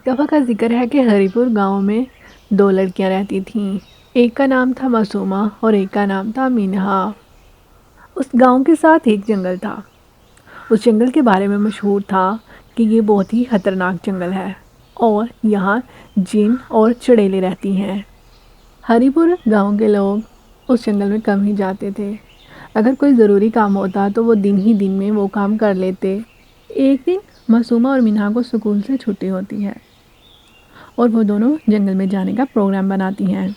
ایک دفعہ کا ذکر ہے کہ ہری پور گاؤں میں دو لڑکیاں رہتی تھیں۔ ایک کا نام تھا معصومہ اور ایک کا نام تھا مینہا۔ اس گاؤں کے ساتھ ایک جنگل تھا۔ اس جنگل کے بارے میں مشہور تھا کہ یہ بہت ہی خطرناک جنگل ہے اور یہاں جن اور چڑیلیں رہتی ہیں۔ ہری پور گاؤں کے لوگ اس جنگل میں کم ہی جاتے تھے۔ اگر کوئی ضروری کام ہوتا تو وہ دن ہی دن میں وہ کام کر لیتے۔ ایک دن معصومہ اور مینہا کو اسکول سے چھٹی ہوتی ہے اور وہ دونوں جنگل میں جانے کا پروگرام بناتی ہیں۔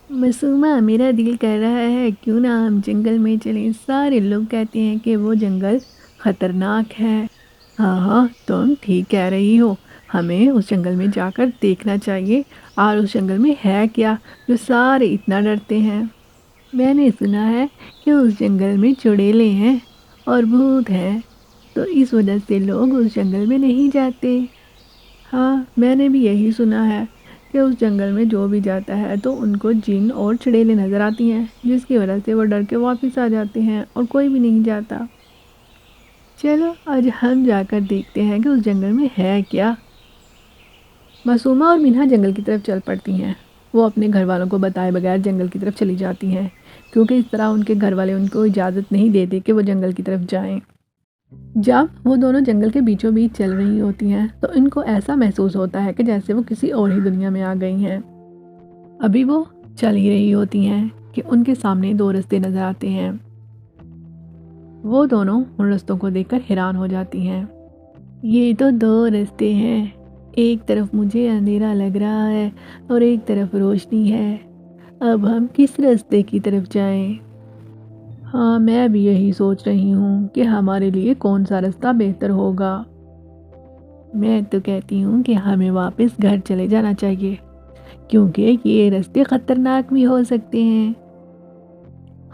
معصومہ، میرا دل کر رہا ہے کیوں نہ ہم جنگل میں چلیں۔ سارے لوگ کہتے ہیں کہ وہ جنگل خطرناک ہے۔ ہاں، تم ٹھیک کہہ رہی ہو، ہمیں اس جنگل میں جا کر دیکھنا چاہیے۔ اور اس جنگل میں ہے کیا جو سارے اتنا ڈرتے ہیں؟ میں نے سنا ہے کہ اس جنگل میں چڑیلیں ہیں اور بھوت ہیں، تو اس وجہ سے لوگ اس جنگل میں نہیں جاتے۔ ہاں، میں نے بھی یہی سنا ہے کہ اس جنگل میں جو بھی جاتا ہے تو ان کو جن اور چڑیلیں نظر آتی ہیں، جس کی وجہ سے وہ ڈر کے واپس آ جاتے ہیں اور کوئی بھی نہیں جاتا۔ چلو آج ہم جا کر دیکھتے ہیں کہ اس جنگل میں ہے کیا۔ معصومہ اور مینہا جنگل کی طرف چل پڑتی ہیں۔ وہ اپنے گھر والوں کو بتائے بغیر جنگل کی طرف چلی جاتی ہیں، کیونکہ اس طرح ان کے گھر والے ان کو اجازت نہیں دیتے کہ وہ جنگل کی طرف جائیں۔ جب وہ دونوں جنگل کے بیچوں بیچ چل رہی ہوتی ہیں تو ان کو ایسا محسوس ہوتا ہے کہ جیسے وہ کسی اور ہی دنیا میں آ گئی ہیں۔ ابھی وہ چل ہی رہی ہوتی ہیں کہ ان کے سامنے دو رستے نظر آتے ہیں۔ وہ دونوں ان رستوں کو دیکھ کر حیران ہو جاتی ہیں۔ یہ تو دو رستے ہیں، ایک طرف مجھے اندھیرا لگ رہا ہے اور ایک طرف روشنی ہے۔ اب ہم کس رستے کی طرف جائیں؟ ہاں، میں بھی یہی سوچ رہی ہوں کہ ہمارے لیے کون سا رستہ بہتر ہوگا۔ میں تو کہتی ہوں کہ ہمیں واپس گھر چلے جانا چاہیے، کیونکہ یہ رستے خطرناک بھی ہو سکتے ہیں۔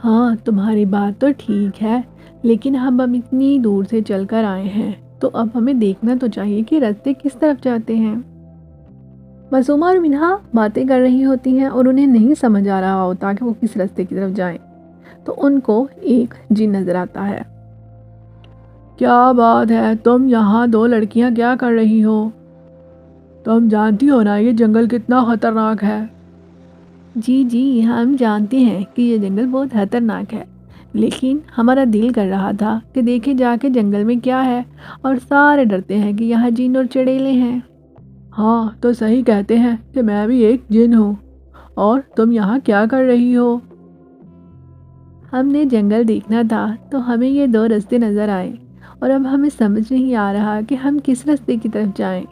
ہاں، تمہاری بات تو ٹھیک ہے، لیکن ہم اب اتنی دور سے چل کر آئے ہیں تو اب ہمیں دیکھنا تو چاہیے کہ رستے کس طرف جاتے ہیں۔ معصومہ اور مینہا باتیں کر رہی ہوتی ہیں اور انہیں نہیں سمجھ آ رہا ہوتا کہ وہ کس رستے کی طرف جائیں، تو ان کو ایک جن نظر آتا ہے۔ کیا بات ہے، تم یہاں دو لڑکیاں کیا کر رہی ہو؟ تم جانتی ہو نا یہ جنگل کتنا خطرناک ہے؟ جی، ہم جانتے ہیں کہ یہ جنگل بہت خطرناک ہے، لیکن ہمارا دل کر رہا تھا کہ دیکھے جا کے جنگل میں کیا ہے، اور سارے ڈرتے ہیں کہ یہاں جن اور چڑیلیں ہیں۔ ہاں، تو صحیح کہتے ہیں کہ میں بھی ایک جن ہوں۔ اور تم یہاں کیا کر رہی ہو؟ ہم نے جنگل دیکھنا تھا تو ہمیں یہ دو رستے نظر آئے، اور اب ہمیں سمجھ نہیں آ رہا کہ ہم کس رستے کی طرف جائیں۔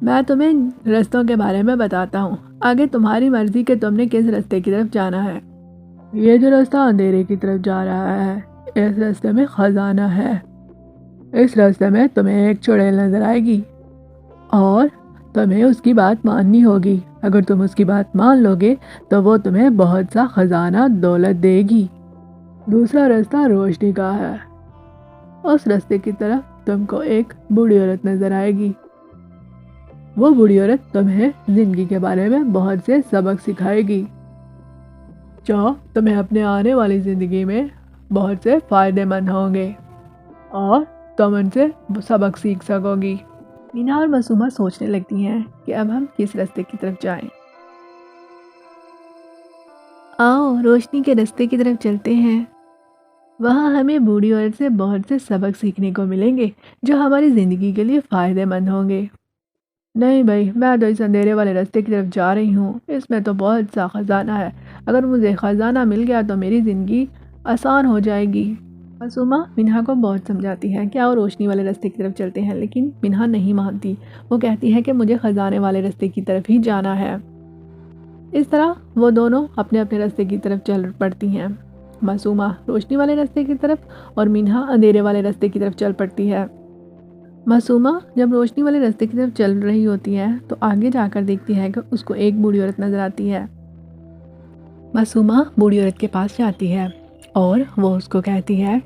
میں تمہیں رستوں کے بارے میں بتاتا ہوں، آگے تمہاری مرضی کہ تم نے کس رستے کی طرف جانا ہے۔ یہ جو رستہ اندھیرے کی طرف جا رہا ہے، اس رستے میں خزانہ ہے۔ اس راستے میں تمہیں ایک چڑیل نظر آئے گی اور تمہیں اس کی بات ماننی ہوگی۔ اگر تم اس کی بات مان لو گے تو وہ تمہیں بہت سا خزانہ دولت دے گی۔ دوسرا راستہ روشنی کا ہے۔ اس راستے کی طرف تم کو ایک بوڑھی عورت نظر آئے گی۔ وہ بوڑھی عورت تمہیں زندگی کے بارے میں بہت سے سبق سکھائے گی، جو تمہیں اپنے آنے والی زندگی میں بہت سے فائدے مند ہوں گے اور تم ان سے سبق سیکھ سکو گی۔ مینہا اور معصومہ سوچنے لگتی ہیں کہ اب ہم کس راستے کی طرف جائیں۔ آؤ روشنی کے راستے کی طرف چلتے ہیں، وہاں ہمیں بوڑھی عورت سے بہت سے سبق سیکھنے کو ملیں گے جو ہماری زندگی کے لیے فائدے مند ہوں گے۔ نہیں بھائی، میں تو اس اندھیرے والے راستے کی طرف جا رہی ہوں، اس میں تو بہت سا خزانہ ہے۔ اگر مجھے خزانہ مل گیا تو میری زندگی آسان ہو جائے گی۔ معصومہ مینہا کو بہت سمجھاتی ہے کہ آؤ روشنی والے راستے کی طرف چلتے ہیں، لیکن مینہا نہیں مانتی۔ وہ کہتی ہے کہ مجھے خزانے والے راستے کی طرف ہی جانا ہے۔ اس طرح وہ دونوں اپنے اپنے راستے کی طرف چل پڑتی ہیں۔ معصومہ روشنی والے راستے کی طرف اور مینہا اندھیرے والے راستے کی طرف چل پڑتی ہے۔ معصومہ جب روشنی والے راستے کی طرف چل رہی ہوتی ہے تو آگے جا کر دیکھتی ہے کہ اس کو ایک بوڑھی عورت نظر آتی ہے۔ معصومہ بوڑھی عورت کے پاس جاتی ہے اور وہ اس کو کہتی ہے،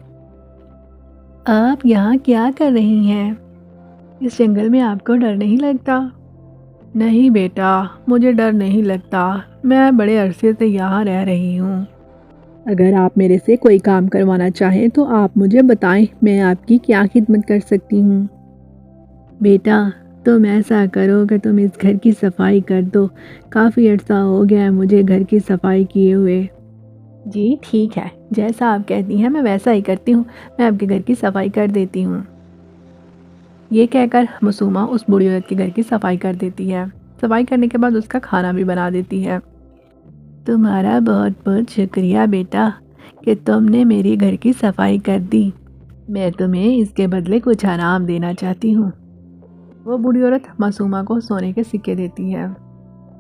آپ یہاں کیا کر رہی ہیں؟ اس جنگل میں آپ کو ڈر نہیں لگتا؟ نہیں بیٹا، مجھے ڈر نہیں لگتا، میں بڑے عرصے سے یہاں رہ رہی ہوں۔ اگر آپ میرے سے کوئی کام کروانا چاہیں تو آپ مجھے بتائیں، میں آپ کی کیا خدمت کر سکتی ہوں؟ بیٹا، تم ایسا کرو کہ تم اس گھر کی صفائی کر دو، کافی عرصہ ہو گیا ہے مجھے گھر کی صفائی کیے ہوئے۔ جی ٹھیک ہے، جیسا آپ کہتی ہیں میں ویسا ہی کرتی ہوں، میں آپ کے گھر کی صفائی کر دیتی ہوں۔ یہ کہہ کر معصومہ اس بوڑھی عورت کے گھر کی صفائی کر دیتی ہے۔ صفائی کرنے کے بعد اس کا کھانا بھی بنا دیتی ہے۔ تمہارا بہت بہت شکریہ بیٹا کہ تم نے میری گھر کی صفائی کر دی، میں تمہیں اس کے بدلے کچھ انعام دینا چاہتی ہوں۔ وہ بوڑھی عورت معصومہ کو سونے کے سکے دیتی ہے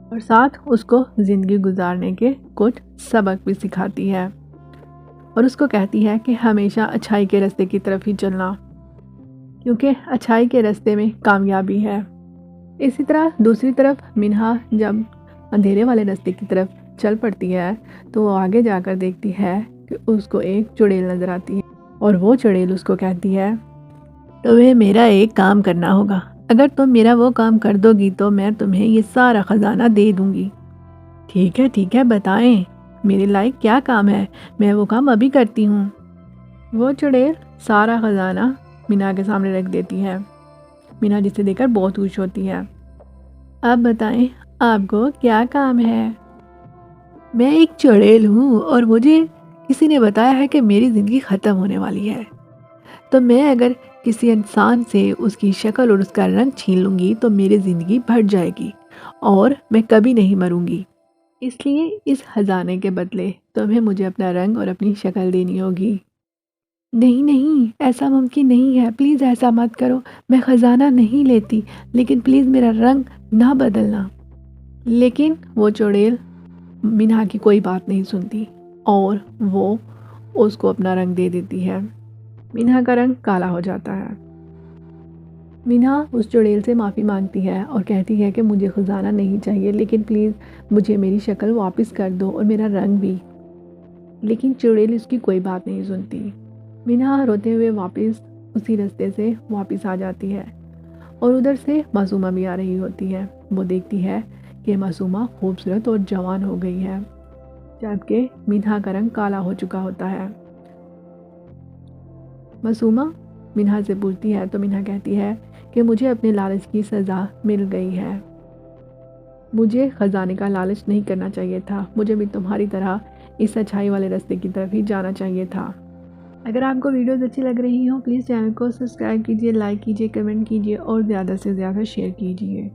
اور ساتھ اس کو زندگی گزارنے کے کچھ سبق بھی سکھاتی ہے اور اس کو کہتی ہے کہ ہمیشہ اچھائی کے راستے کی طرف ہی چلنا، کیونکہ اچھائی کے راستے میں کامیابی ہے۔ اسی طرح دوسری طرف مینہا جب اندھیرے والے راستے کی طرف چل پڑتی ہے تو وہ آگے جا کر دیکھتی ہے کہ اس کو ایک چڑیل نظر آتی ہے اور وہ چڑیل اس کو کہتی ہے تمہیں میرا ایک کام کرنا ہوگا، اگر تم میرا وہ کام کر دو گی تو میں تمہیں یہ سارا خزانہ دے دوں گی۔ ٹھیک ہے بتائیں میرے لائق کیا کام ہے، میں وہ کام ابھی کرتی ہوں۔ وہ چڑیل سارا خزانہ مینہا کے سامنے رکھ دیتی ہے۔ مینہا جسے دیکھ کر بہت خوش ہوتی ہے۔ اب بتائیں آپ کو کیا کام ہے؟ میں ایک چڑیل ہوں اور مجھے کسی نے بتایا ہے کہ میری زندگی ختم ہونے والی ہے، تو میں اگر کسی انسان سے اس کی شکل اور اس کا رنگ چھین لوں گی تو میری زندگی بڑھ جائے گی اور میں کبھی نہیں مروں گی، اس لیے اس خزانے کے بدلے تمہیں مجھے اپنا رنگ اور اپنی شکل دینی ہوگی۔ نہیں ایسا ممکن نہیں ہے، پلیز ایسا مت کرو، میں خزانہ نہیں لیتی، لیکن پلیز میرا رنگ نہ بدلنا۔ لیکن وہ چڑیل مینہا کی کوئی بات نہیں سنتی اور وہ اس کو اپنا رنگ دے دیتی ہے۔ مینہا کا رنگ کالا ہو جاتا ہے۔ مینہا اس چڑیل سے معافی مانگتی ہے اور کہتی ہے کہ مجھے خزانہ نہیں چاہیے، لیکن پلیز مجھے میری شکل واپس کر دو اور میرا رنگ بھی۔ لیکن چڑیل اس کی کوئی بات نہیں سنتی۔ مینہا روتے ہوئے واپس اسی راستے سے واپس آ جاتی ہے اور ادھر سے معصومہ بھی آ رہی ہوتی ہے۔ وہ دیکھتی ہے کہ معصومہ خوبصورت اور جوان ہو گئی ہے، جبکہ مینہا کا رنگ کالا ہو چکا ہوتا ہے۔ معصومہ مینہا سے پوچھتی ہے تو مینہا کہتی ہے کہ مجھے اپنے لالچ کی سزا مل گئی ہے، مجھے خزانے کا لالچ نہیں کرنا چاہیے تھا، مجھے بھی تمہاری طرح اس اچھائی والے راستے کی طرف ہی جانا چاہیے تھا۔ اگر آپ کو ویڈیوز اچھی لگ رہی ہوں پلیز چینل کو سبسکرائب کیجیے، لائک کیجیے، کمنٹ کیجیے اور زیادہ سے زیادہ شیئر کیجیے۔